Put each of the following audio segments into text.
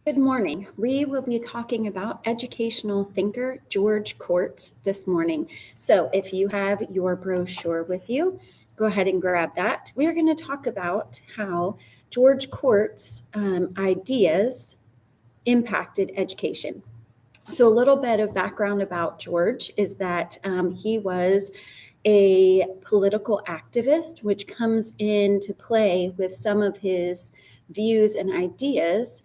Good morning. We will be talking about educational thinker George Courts this morning. So if you have your brochure with you, go ahead and grab that. We're going to talk about how George Courts' ideas impacted education. So a little bit of background about George is that he was a political activist, which comes into play with some of his views and ideas,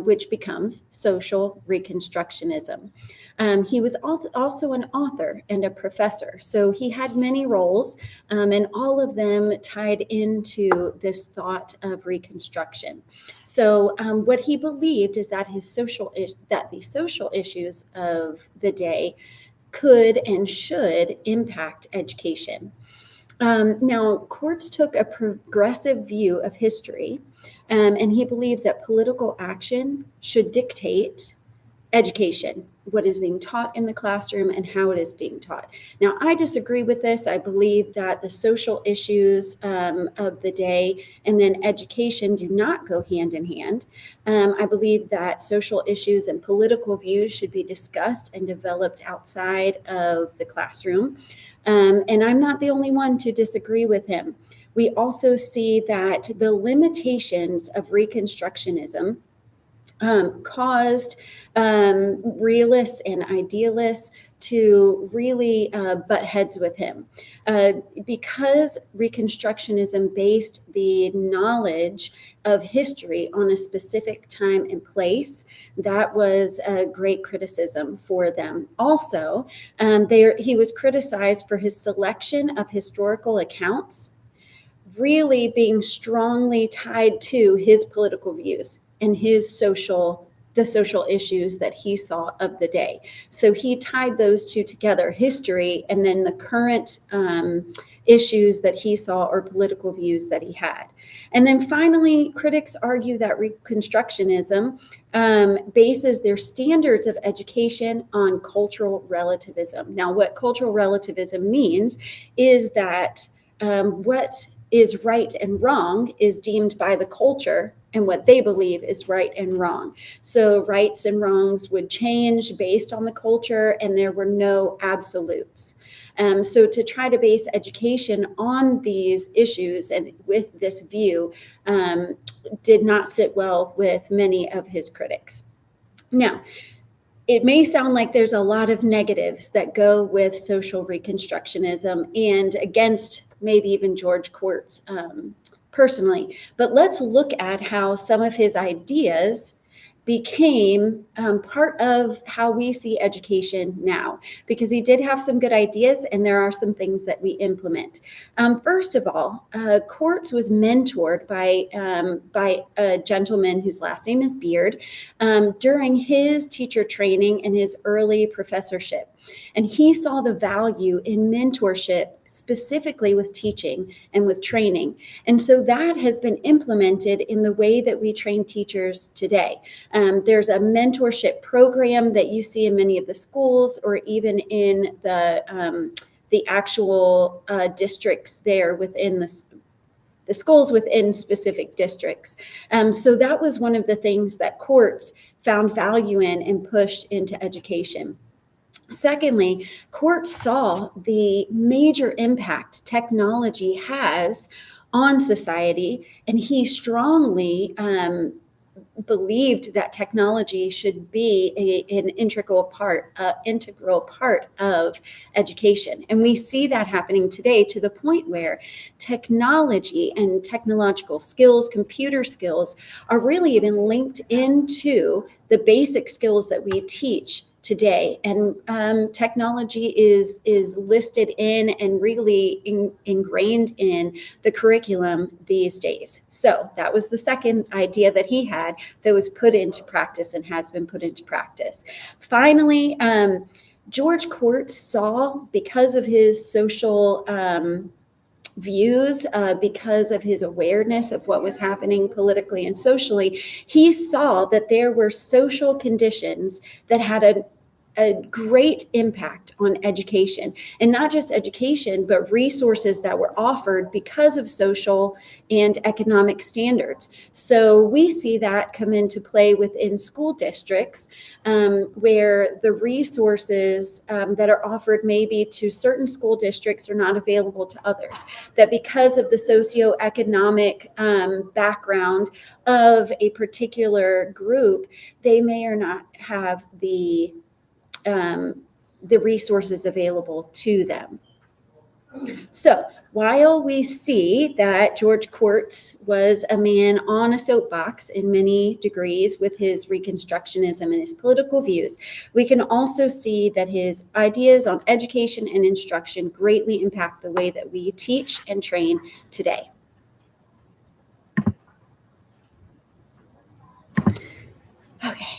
which becomes social reconstructionism. He was also an author and a professor, so he had many roles, and all of them tied into this thought of reconstruction. So, what he believed is that the social issues of the day could and should impact education. Now, Courts took a progressive view of history, and he believed that political action should dictate education, what is being taught in the classroom and how it is being taught. Now, I disagree with this. I believe that the social issues of the day and then education do not go hand in hand. I believe that social issues and political views should be discussed and developed outside of the classroom. And I'm not the only one to disagree with him. We also see that the limitations of Reconstructionism caused realists and idealists to really butt heads with him. Because Reconstructionism based the knowledge of history on a specific time and place, that was a great criticism for them. Also, he was criticized for his selection of historical accounts really being strongly tied to his political views and the social issues that he saw of the day. So he tied those two together, history and then the current issues that he saw or political views that he had. And then finally, critics argue that Reconstructionism bases their standards of education on cultural relativism. Now, what cultural relativism means is that what is right and wrong is deemed by the culture and what they believe is right and wrong. So rights and wrongs would change based on the culture, and there were no absolutes. So to try to base education on these issues and with this view did not sit well with many of his critics. Now, it may sound like there's a lot of negatives that go with social reconstructionism and against maybe even George Courts personally. But let's look at how some of his ideas became part of how we see education now, because he did have some good ideas and there are some things that we implement. First of all, Courts was mentored by a gentleman whose last name is Beard during his teacher training and his early professorship. And he saw the value in mentorship, specifically with teaching and with training. And so that has been implemented in the way that we train teachers today. There's a mentorship program that you see in many of the schools or even in the actual districts there within the schools within specific districts. So that was one of the things that Courts found value in and pushed into education. Secondly, Courts saw the major impact technology has on society, and he strongly believed that technology should be an integral part of education. And we see that happening today to the point where technology and technological skills, computer skills, are really even linked into the basic skills that we teach today. And technology is listed in and really ingrained in the curriculum these days. So that was the second idea that he had that was put into practice and has been put into practice. Finally, George Courts saw, because of his social views, because of his awareness of what was happening politically and socially, he saw that there were social conditions that had a great impact on education, and not just education, but resources that were offered because of social and economic standards. So we see that come into play within school districts, where the resources that are offered maybe to certain school districts are not available to others. That because of the socioeconomic background of a particular group, they may or not have the resources available to them. So while we see that George Quartz was a man on a soapbox in many degrees with his Reconstructionism and his political views, we can also see that his ideas on education and instruction greatly impact the way that we teach and train today. Okay.